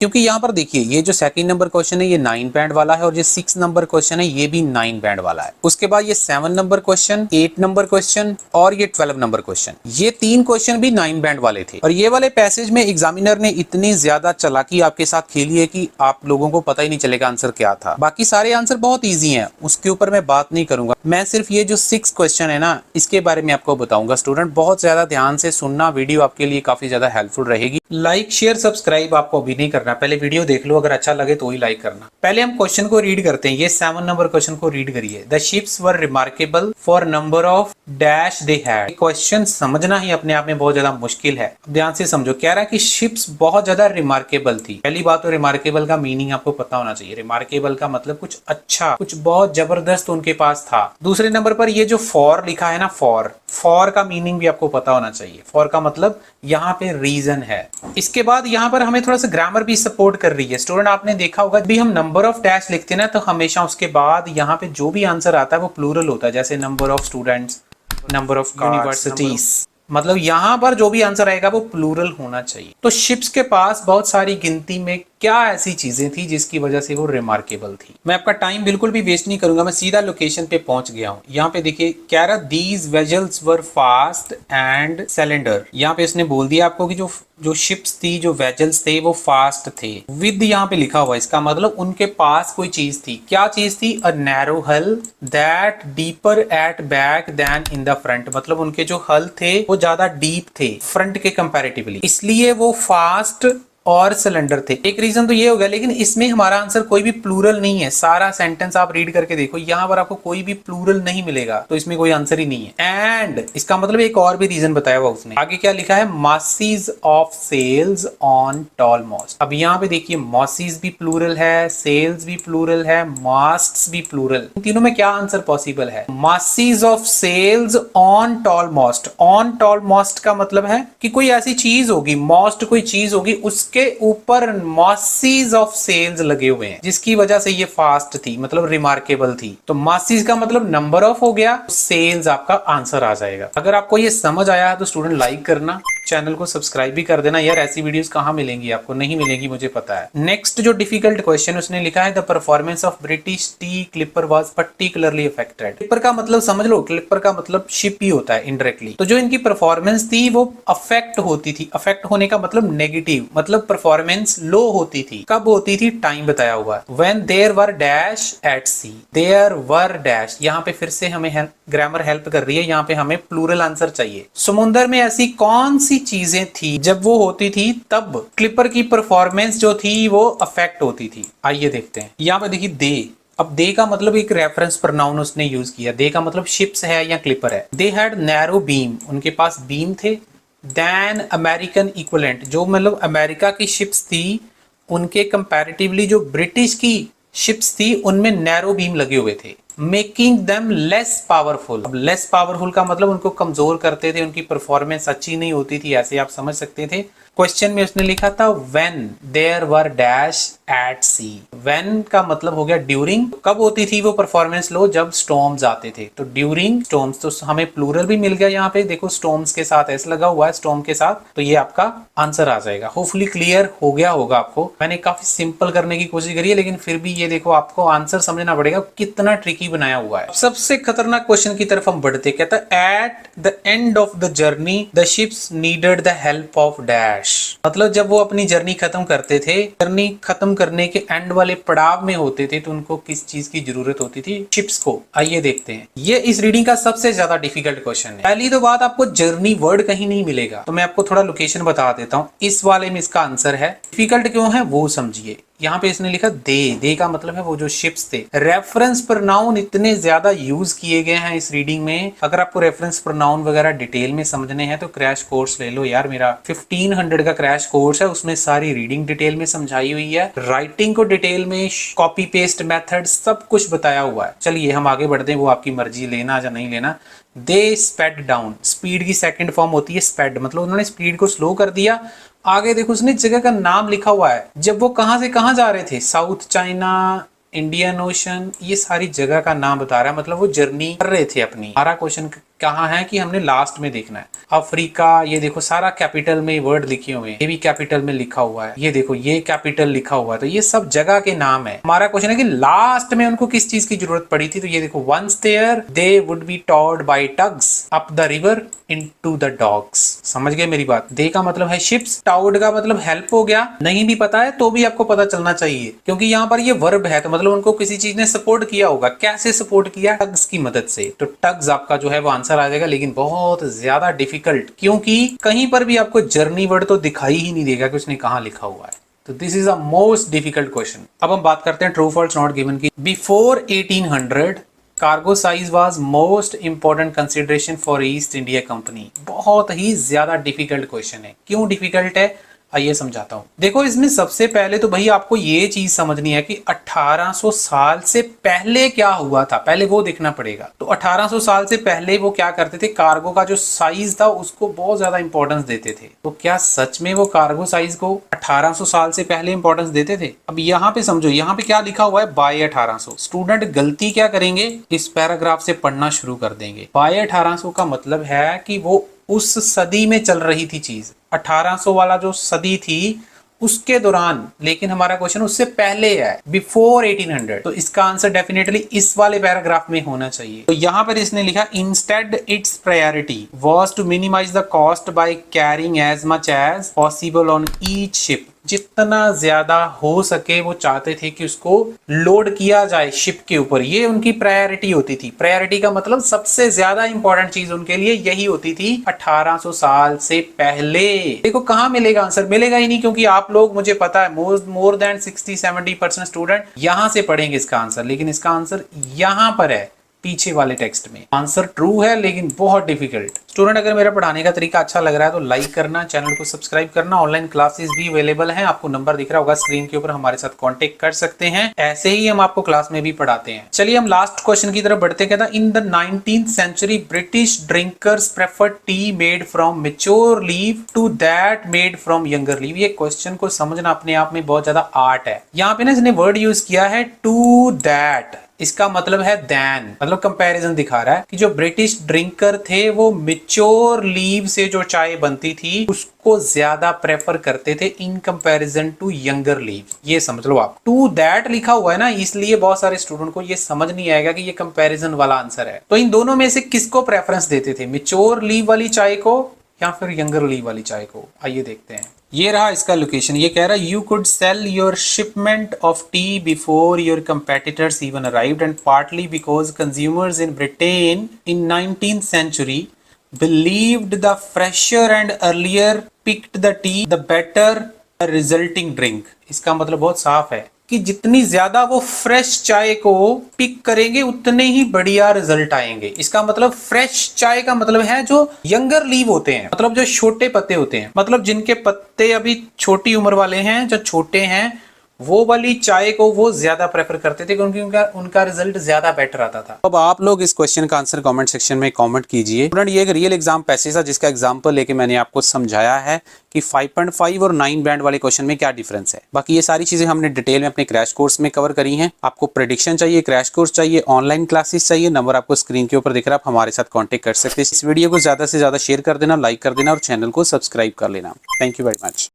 क्योंकि यहाँ पर देखिए ये जो सेकंड नंबर क्वेश्चन है ये 9 बैंड वाला है और ये 6 नंबर क्वेश्चन है ये भी 9 बैंड वाला है। उसके बाद ये 7 नंबर क्वेश्चन, 8 नंबर क्वेश्चन और ये 12 नंबर क्वेश्चन, ये 3 क्वेश्चन भी 9 बैंड वाले थे। और ये वाले पैसेज में एग्जामिनर ने इतनी ज्यादा चालाकी आपके साथ खेली है कि आप लोगों को पता ही नहीं चलेगा आंसर क्या था। बाकी सारे आंसर बहुत ईजी है, उसके ऊपर मैं बात नहीं करूंगा। मैं सिर्फ ये जो 6 क्वेश्चन है ना इसके बारे में आपको बताऊंगा। स्टूडेंट बहुत ज्यादा ध्यान से सुनना, वीडियो आपके लिए काफी ज्यादा हेल्पफुल रहेगी। लाइक शेयर सब्सक्राइब आपको अभी नहीं करना, पहले वीडियो देख लो, अगर अच्छा लगे तो ही लाइक करना। पहले हम क्वेश्चन को रीड करते हैं। ये 7 नंबर क्वेश्चन को रीड करिए। The ships were remarkable for number of dash they had. Question समझना ही अपने आप में बहुत ज्यादा मुश्किल है, ध्यान से समझो। कह रहा है कि शिप्स बहुत ज्यादा रिमार्केबल थी। पहली बात तो रिमार्केबल का मीनिंग आपको पता होना चाहिए। रिमार्केबल का मतलब कुछ अच्छा, कुछ बहुत जबरदस्त उनके पास था। दूसरे नंबर पर ये जो फॉर लिखा है ना, फॉर का मीनिंग भी आपको पता होना चाहिए। फॉर का मतलब यहाँ पे रीजन है। इसके बाद यहाँ पर हमें थोड़ा सा ग्रामर भी सपोर्ट कर रही है। स्टूडेंट आपने देखा होगा भी हम नंबर ऑफ डैश लिखते हैं ना तो हमेशा उसके बाद यहाँ पे जो भी आंसर आता है वो प्लूरल होता है। जैसे number of students, number of universities, मतलब यहाँ पर जो भी आंसर आएगा वो प्लूरल होना चाहिए। तो शिप्स के पास बहुत सारी गिनती में क्या ऐसी चीजें थी जिसकी वजह से वो रिमार्केबल थी। मैं आपका टाइम बिल्कुल भी वेस्ट नहीं करूंगा, मैं सीधा लोकेशन पे पहुंच गया हूं। यहाँ पे देखिए कह रहा these vessels were fast and cylinder. यहाँ पे इसने बोल दिया आपको कि जो शिप्स थी, जो वेजल्स थे वो फास्ट थे। विद यहाँ पे लिखा हुआ है, इसका मतलब उनके पास कोई चीज थी। क्या चीज थी? A narrow hull that deeper at back than in the front. मतलब उनके जो हल थे वो ज्यादा डीप थे फ्रंट के कंपैरेटिवली, इसलिए वो फास्ट और सिलेंडर थे। एक रीजन तो ये हो गया, लेकिन इसमें हमारा आंसर कोई भी प्लूरल नहीं है। सारा सेंटेंस आप रीड करके देखो, यहाँ पर आपको कोई भी प्लूरल नहीं मिलेगा, तो इसमें कोई आंसर ही नहीं है। एंड इसका मतलब एक और भी रीजन बताया हुआ उसने। आगे क्या लिखा है? Masses of sails on tall masts. अब यहाँ पे देखिए मॉसीज भी प्लूरल है, सेल्स भी प्लूरल है, मास्ट्स भी प्लूरल। इन तीनों में क्या आंसर पॉसिबल है? Masses of sails on tall masts. On tall masts का मतलब है कि कोई ऐसी चीज होगी, मॉस्ट कोई चीज होगी, उसके ऊपर मासीज ऑफ सेल्स लगे हुए हैं, जिसकी वजह से ये फास्ट थी, मतलब रिमार्केबल थी। तो मासीज का मतलब नंबर ऑफ हो गया, सेल्स आपका आंसर आ जाएगा। अगर आपको ये समझ आया तो स्टूडेंट लाइक करना, चैनल को सब्सक्राइब भी कर देना। यार ऐसी वीडियोस कहाँ मिलेंगी आपको? नहीं मिलेंगी, मुझे पता है। नेक्स्ट जो डिफिकल्ट क्वेश्चन उसने लिखा है, the performance of British T clipper was particularly affected. Clipper का मतलब समझ लो, क्लिपर का मतलब शिप ही होता है इनडायरेक्टली। तो जो इनकी परफॉर्मेंस थी वो अफेक्ट होती थी। अफेक्ट होने का मतलब नेगेटिव, मतलब परफॉर्मेंस लो होती थी। कब होती थी? टाइम बताया हुआ है। When there were dash at sea, there were dash. यहाँ पे फिर से हमें ग्रामर हेल्प कर रही है, यहाँ पे हमें प्लूरल आंसर चाहिए। समुद्र में ऐसी कौन सी चीजें थी जब वो होती थी तब क्लिपर की परफॉर्मेंस जो थी वो अफेक्ट होती थी? आइए देखते हैं। यहाँ पे देखिए दे। अब दे का मतलब एक रेफरेंस प्रोनाउन उसने यूज किया। दे का मतलब शिप्स है या क्लिपर है। दे हैड नैरो बीम, उनके पास बीम थे। देन अमेरिकन इक्विवेलेंट, जो मतलब अमेरिका की शिप्स थी उनके कंपैरेटिवली जो ब्रिटिश की शिप्स थी उनमें नैरो बीम लगे हुए थे। Making them less powerful. अब लेस पावरफुल का मतलब उनको कमजोर करते थे, उनकी परफॉर्मेंस अच्छी नहीं होती थी, ऐसे आप समझ सकते थे। क्वेश्चन में उसने लिखा था when there were dash at sea. When का मतलब हो गया ड्यूरिंग। कब होती थी वो परफॉर्मेंस लो? जब स्टॉर्म्स आते थे। तो ड्यूरिंग स्टॉर्म्स, तो हमें प्लूरल भी मिल गया। यहाँ पे देखो स्टॉर्म्स के साथ एस लगा हुआ है, स्टॉर्म के साथ, तो ये आपका आंसर आ जाएगा। होपफुली क्लियर हो गया होगा आपको। मैंने काफी सिंपल करने की कोशिश करी है, लेकिन फिर भी ये देखो आपको आंसर समझना पड़ेगा कितना ट्रिकी बनाया हुआ है। सबसे खतरनाक क्वेश्चन की तरफ हम बढ़ते। कहता है at the end of the journey the ships needed the help of dash. मतलब जब वो अपनी जर्नी खत्म करते थे, जर्नी खत्म करने के एंड वाले पड़ाव में होते थे, तो उनको किस चीज की जरूरत होती थी? शिप्स को। आइए देखते हैं। ये इस रीडिंग का सबसे ज्यादा डिफिकल्ट क्वेश्चन है। पहली तो बात, आपको जर्नी वर्ड कहीं नहीं मिलेगा, तो मैं आपको थोड़ा लोकेशन बता देता हूँ। इस वाले में इसका आंसर है। डिफिकल्ट क्यों है वो समझिए। यहाँ पे इसने लिखा दे का मतलब है वो जो शिप्स थे। रेफरेंस प्रोनाउन इतने ज्यादा यूज किए गए हैं इस रीडिंग में। अगर आपको रेफरेंस प्रोनाउन वगैरह डिटेल में समझने हैं तो क्रैश कोर्स ले लो यार। मेरा 1500 का क्रैश कोर्स है, उसमें सारी रीडिंग डिटेल में समझाई हुई है, राइटिंग को डिटेल में, कॉपी पेस्ट मेथड सब कुछ बताया हुआ है। चलिए हम आगे बढ़ते हैं, वो आपकी मर्जी लेना या नहीं लेना। दे स्पेड डाउन। स्पीड की सेकंड फॉर्म होती है स्पेड, मतलब उन्होंने स्पीड को स्लो कर दिया। आगे देखो उसने जगह का नाम लिखा हुआ है, जब वो कहां से कहां जा रहे थे, साउथ चाइना, इंडियन ओशन, ये सारी जगह का नाम बता रहा है, मतलब वो जर्नी कर रहे थे अपनी। हमारा क्वेश्चन कहाँ है कि हमने लास्ट में देखना है। अफ्रीका, ये देखो सारा कैपिटल में वर्ड लिखे हुए हैं, ये भी कैपिटल में लिखा हुआ है, ये देखो ये कैपिटल लिखा हुआ है, तो ये सब जगह के नाम है। हमारा क्वेश्चन है कि लास्ट में उनको किस चीज की जरूरत पड़ी थी, तो ये देखो once there they would be towed by tugs up the river into the docks. समझ गए मेरी बात? दे का मतलब है शिप्स, टाउड का मतलब हेल्प हो गया। नहीं भी पता है तो भी आपको पता चलना चाहिए, क्योंकि यहाँ पर ये वर्ब है, तो मतलब उनको किसी चीज ने सपोर्ट किया होगा। कैसे सपोर्ट किया? टग्स की मदद से। तो टग्स आपका जो है वो आंसर आ जाएगा, लेकिन बहुत ज्यादा डिफिकल्ट, क्योंकि कहीं पर भी आपको जर्नी वर्ड तो दिखाई ही नहीं देगा कि उसने कहाँ लिखा हुआ है। तो this is a most difficult question. अब हम बात करते हैं ट्रू फॉल्स नॉट गिवन की। Before 1800 cargo size was most important consideration for east India company. बहुत ही ज्यादा डिफिकल्ट क्वेश्चन है। क्यों डिफिकल्ट है आइए समझाता हूं। देखो इसमें सबसे पहले तो भाई आपको ये चीज समझनी है कि 1800 साल से पहले क्या हुआ था, पहले वो देखना पड़ेगा। तो 1800 साल से पहले वो क्या करते थे, कार्गो का जो साइज था उसको बहुत ज्यादा इंपॉर्टेंस देते थे। तो क्या सच में वो कार्गो साइज को 1800 साल से पहले इंपॉर्टेंस देते थे? अब यहाँ पे समझो, यहाँ पे क्या लिखा हुआ है, बाय 1800। स्टूडेंट गलती क्या करेंगे, इस पैराग्राफ से पढ़ना शुरू कर देंगे। बाय 1800 का मतलब है कि वो उस सदी में चल रही थी चीज, 1800 वाला जो सदी थी उसके दौरान। लेकिन हमारा क्वेश्चन उससे पहले है, बिफोर 1800। तो इसका आंसर डेफिनेटली इस वाले पैराग्राफ में होना चाहिए। तो यहाँ पर इसने लिखा instead its priority was to minimise the cost by carrying as much as possible on each ship. जितना ज्यादा हो सके वो चाहते थे कि उसको लोड किया जाए शिप के ऊपर। ये उनकी प्रायोरिटी होती थी। प्रायोरिटी का मतलब सबसे ज्यादा इंपॉर्टेंट चीज उनके लिए यही होती थी 1800 साल से पहले। देखो कहां मिलेगा आंसर, मिलेगा ही नहीं, क्योंकि आप लोग, मुझे पता है मोर देन 60-70% स्टूडेंट यहां से पढ़ेंगे इसका आंसर, लेकिन इसका आंसर यहां पर है पीछे वाले टेक्स्ट में। आंसर ट्रू है लेकिन बहुत डिफिकल्ट। स्टूडेंट अगर मेरा पढ़ाने का तरीका अच्छा लग रहा है तो लाइक करना, चैनल को सब्सक्राइब करना। ऑनलाइन क्लासेस भी अवेलेबल हैं, आपको नंबर दिख रहा होगा स्क्रीन के ऊपर, हमारे साथ कांटेक्ट कर सकते हैं। ऐसे ही हम आपको क्लास में भी पढ़ाते हैं। चलिए हम लास्ट क्वेश्चन की तरफ बढ़ते। कहता in the 19th century British drinkers prefer tea made from mature leaves to that made from younger leaves. ये क्वेश्चन को समझना अपने आप में बहुत ज्यादा आर्ट है। यहाँ पे ना इसने वर्ड यूज किया है टू दैट, इसका मतलब है दैन, मतलब कंपैरिजन दिखा रहा है कि जो ब्रिटिश ड्रिंकर थे वो मेच्योर लीव से जो चाय बनती थी उसको ज्यादा प्रेफर करते थे in comparison to younger leaves. ये समझ लो आप। टू दैट लिखा हुआ है ना, इसलिए बहुत सारे स्टूडेंट को ये समझ नहीं आएगा कि ये कंपैरिजन वाला आंसर है। तो इन दोनों में से किसको प्रेफरेंस देते थे, मेच्योर लीव वाली चाय को या फिर यंगर लीव वाली चाय को? आइए देखते हैं। ये रहा इसका लोकेशन। ये कह रहा है you could sell your shipment of tea before your competitors even arrived and partly because consumers in Britain in 19th century believed the fresher and earlier picked the tea the better resulting drink. इसका मतलब बहुत साफ है कि जितनी ज्यादा वो fresh चाय को पिक करेंगे उतने ही बढ़िया रिजल्ट आएंगे। इसका मतलब फ्रेश चाय का मतलब है जो यंगर लीव होते हैं, मतलब जो छोटे पत्ते होते हैं, मतलब जिनके पत्ते अभी छोटी उम्र वाले हैं, जो छोटे हैं, वो वाली चाय को वो ज्यादा प्रेफर करते थे क्योंकि उनका रिजल्ट ज्यादा बेटर आता था। अब आप लोग इस क्वेश्चन का आंसर कमेंट सेक्शन में कमेंट कीजिए। स्टूडेंट ये एक रियल एग्जाम पैसेज था जिसका एग्जांपल लेके मैंने आपको समझाया है कि 5.5 और 9 बैंड वाले क्वेश्चन में क्या डिफरेंस है। बाकी ये सारी चीजें हमने डिटेल में अपने क्रैश कोर्स में कवर करी हैं। आपको प्रेडिक्शन चाहिए, क्रैश कोर्स चाहिए, ऑनलाइन क्लासेस चाहिए, नंबर आपको स्क्रीन के ऊपर दिख रहा है, आप हमारे साथ कॉन्टेक्ट कर सकते हैं। इस वीडियो को ज्यादा से ज्यादा शेयर कर देना, लाइक कर देना और चैनल को सब्सक्राइब कर लेना। Thank you very much.